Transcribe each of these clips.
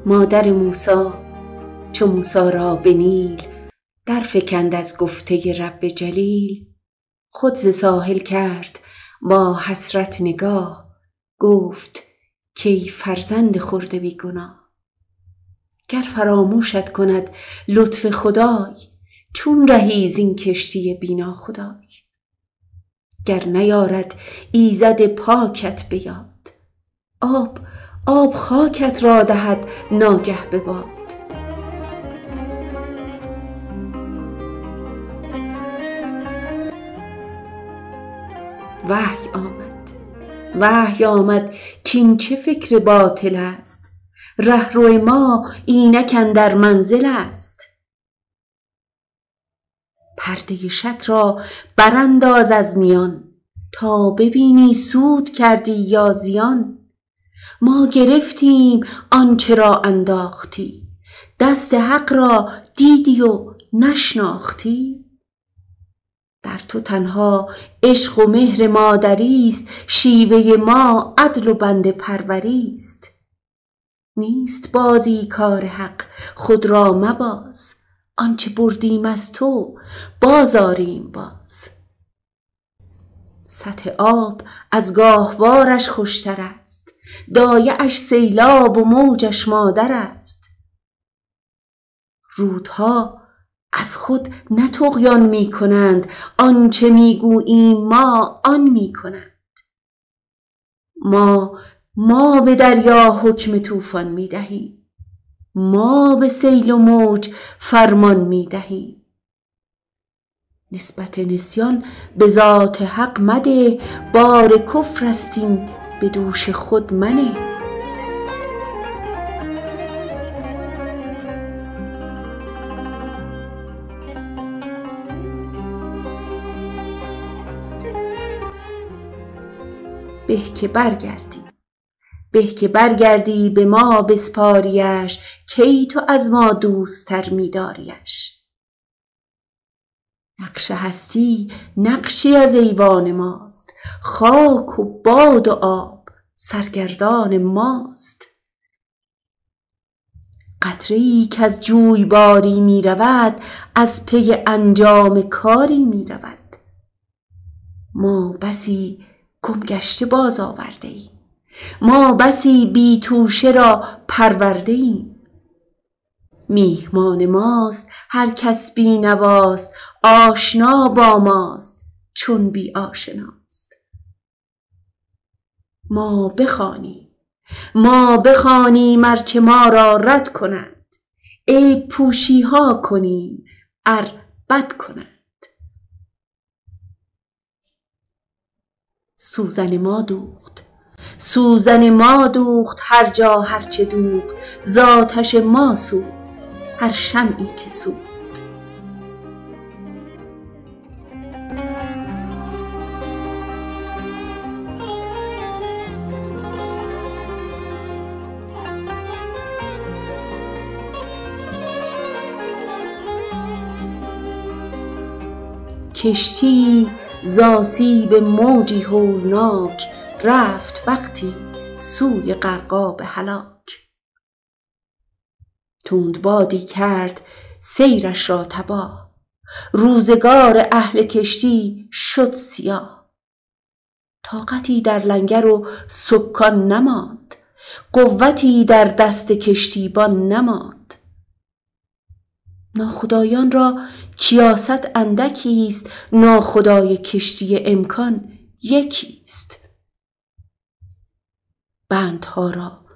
مادر موسی چو موسی را به نیل در فکند از گفته رب جلیل. خود ز ساحل کرد با حسرت نگاه، گفت کای فرزند خرده بی گناه. گر فراموشت کند لطف خدای، چون رهی زین کشتی بی ناخدای. گر نیارد ایزد پاکت به یاد، آب خاکت را دهد ناگه به باد. وحی آمد کاین چه فکر باطل است، رهرو ما اینک اندر منزل است. پرده شک را برانداز از میان، تا ببینی سود کردی یا زیان. ما گرفتیم آنچه را انداختی، دست حق را دیدی و نشناختی. در تو تنها عشق و مهر مادری است، شیوه ما عدل و بنده پروری است. نیست بازی کار حق خود را مباز، آنچه بردیم از تو بازآریم باز. سطح آب از گاهوارش خوشتر است، دایه اش سیلاب و موجش مادر است. رودها از خود نه طغیان می کنند، آنچه می گوییم ما آن می کنند. ما به دریا حکم طوفان می دهیم، ما به سیل و موج فرمان می دهیم. نسبت نسیان به ذات حق مده، بار کفر است این به دوش خود منه. به که برگردی به ما بسپاریش، کی تو از ما دوستر می داریش. نقش هستی نقشی از ایوان ماست، خاک و باد و آب سرگردان ماست. قطره‌ای کز جویباری می رود، از پی انجام کاری می رود. ما بسی گم گشته باز آورده ایم، ما بسی بی توشه را پرورده ایم. میهمان ماست هر کس بی نواست، آشنا با ماست چون بی آشناست. ما بخوانیم ارچه ما را رد کنند، عیب پوشی ها کنیم ار بد کنند. سوزن ما دوخت هر جا هرچه دوخت، ز آتش ما سوخت هر شمعی که سوخت. کشتی ز آسیب موجی هولناک، رفت وقتی سوی غرقاب هلاک. تندبادی کرد سیرش را تباه، روزگار اهل کشتی شد سیاه. طاقتی در لنگر و سکان نماند، قوتی در دست کشتیبان نماند. ناخدایان را کیاست اندکی است، ناخدای کشتی امکان یکی است. بندها را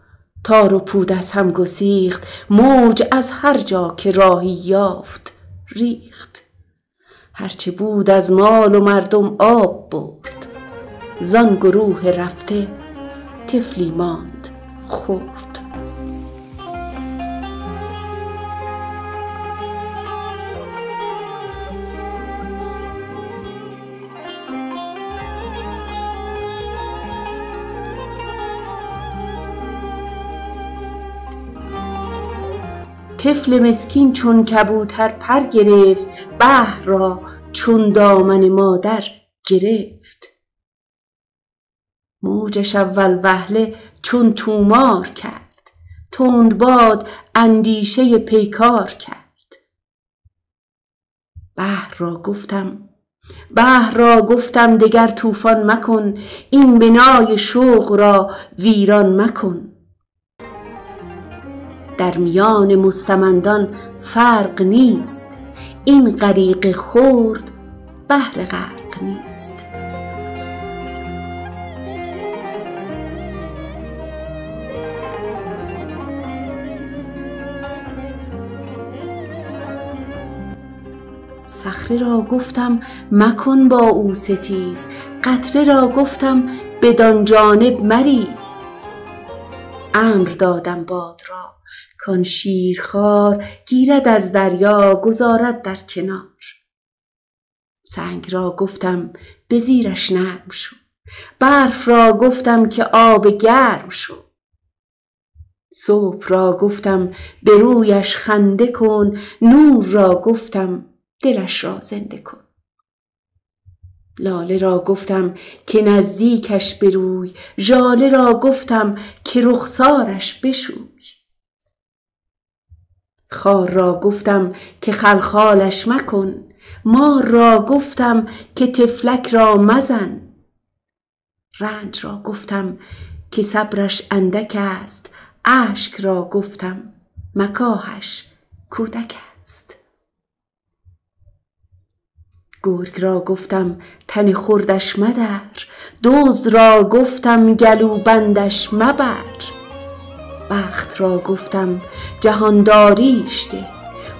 تار و پود از هم گسیخت، موج از هر جا که راهی یافت ریخت. هرچه بود از مال و مردم آب برد، زان گروه رفته طفلی ماند خرد. طفل مسکین چون کبوتر پر گرفت، بحر را چون دامن مادر گرفت. موجش اول وهله چون تومار کرد، تندباد اندیشه پیکار کرد. بحر را گفتم دگر طوفان مکن، این بنای شوق را ویران مکن. در میان مستمندان فرق نیست، این غریق خرد بهر غرق نیست. صخره را گفتم مکن با او ستیز، قطره را گفتم بدان جانب مریز. امر دادم باد را کان شیرخوار، گیرد از دریا گذارد در کنار. سنگ را گفتم به زیرش نرم شو، برف را گفتم که آب گرم شو. صبح را گفتم به رویش خنده کن، نور را گفتم دلش را زنده کن. لاله را گفتم که نزدیکش بروی، ژاله را گفتم که رخسارش بشوی. خار را گفتم که خلخالش مکن، مار را گفتم که طفلک را مزن. رنج را گفتم که صبرش اندک است، اشک را گفتم مکاهش کودک است. گرگ را گفتم تن خردش مدر، دزد را گفتم گلوبندش مبر. بخت را گفتم جهانداریش ده،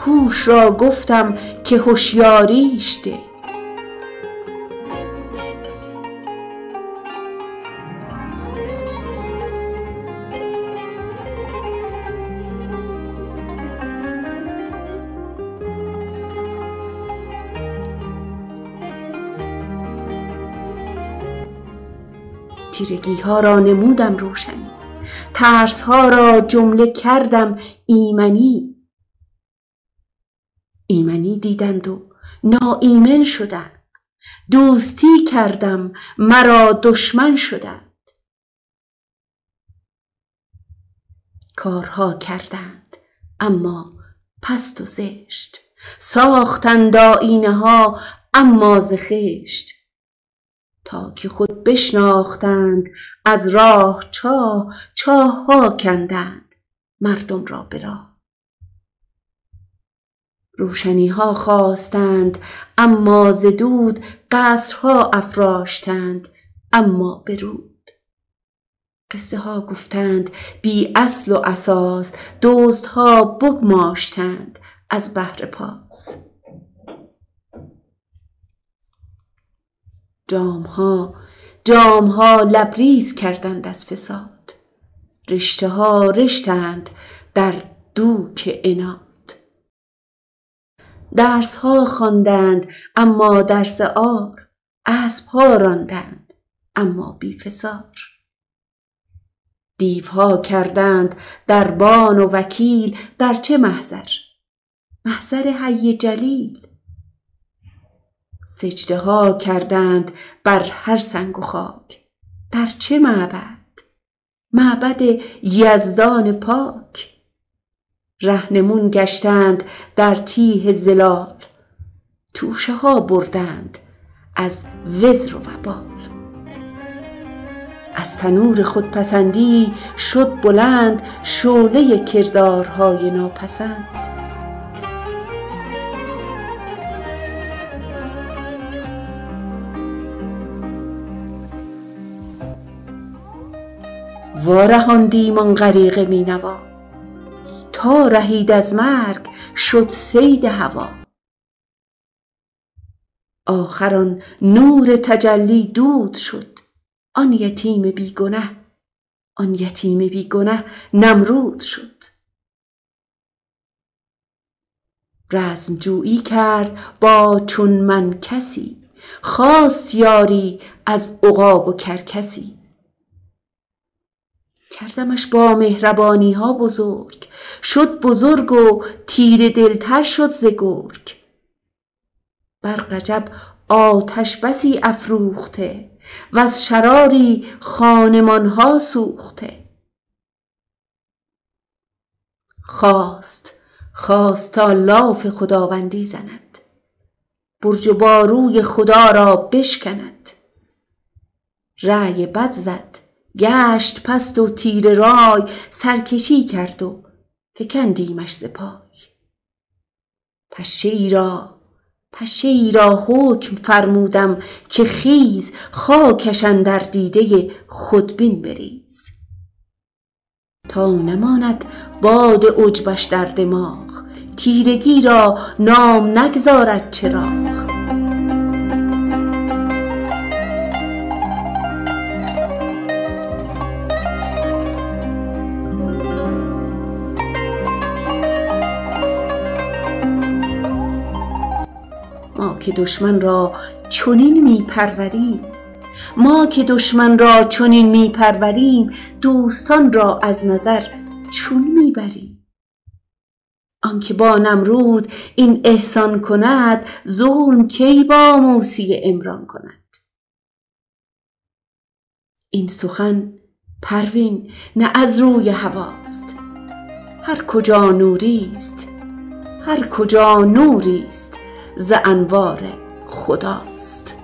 هوش را گفتم که هوشیاریش ده. تیرگی ها را نمودم روشنی، ترس ها را جمله کردم ایمنی. ایمنی دیدند و ناایمن شدند، دوستی کردم مرا دشمن شدند. کارها کردند اما پست و زشت، ساختند آیینه ها اما ز خشت. تا که خود بشناختند از راه چاه، چاه ها کندند مردم را به راه. روشنی ها خواستند اما ز دود، قصرها افراشتند اما به رود. قصه ها گفتند بی اصل و اساس، دزدها بگماشتند از بهر پاس. جام ها لبریز کردند از فساد، رشته ها رشتند در دوک عناد. درس ها خواندند اما درس عار، اسب ها راندند اما بی فسار. دیو ها کردند دربان و وکیل، در چه محضر؟ محضر حی جلیل. سجده ها کردند بر هر سنگ و خاک، در چه معبد؟ معبد یزدان پاک. رهنمون گشتند در تیه ظلال، توشه ها بردند از وزر و وبال. از تنور خودپسندی شد بلند، شعله کردارهای ناپسند. وارهاندیم آن غریق مینوا، تا رهید از مرگ شد صید هوا. آخر آن نور تجلی دود شد، آن یتیم بی گنه نمرود شد. رزم جویی کرد با چون من کسی، خواست یاری از عقاب و کرکسی. کردمش با مهربانی ها بزرگ، شد بزرگ و تیره دلتر شد ز گرگ. بر غجب آتش بسی افروخته، وز شراری خانمان ها سوخته. خواست تا لاف خداوندی زند، برج و باروی خدا را بشکند. رأی بد زد گشت پست و تیره رای، سرکشی کرد و فکندیمش ز پای. پشه ای را حکم فرمودم که خیز، خاکش اندر دیده خودبین بریز. تا نماند باد عجبش در دماغ، تیرگی را نام نگذارد چراغ. ما که دشمن را چنین می پروریم، دوستان را از نظر چون می بریم. آنکه با نمرود این احسان کند، ظلم کی با موسی عمران کند. این سخن پروین نه از روی هواست، هر کجا نوریست ز انوار خداست.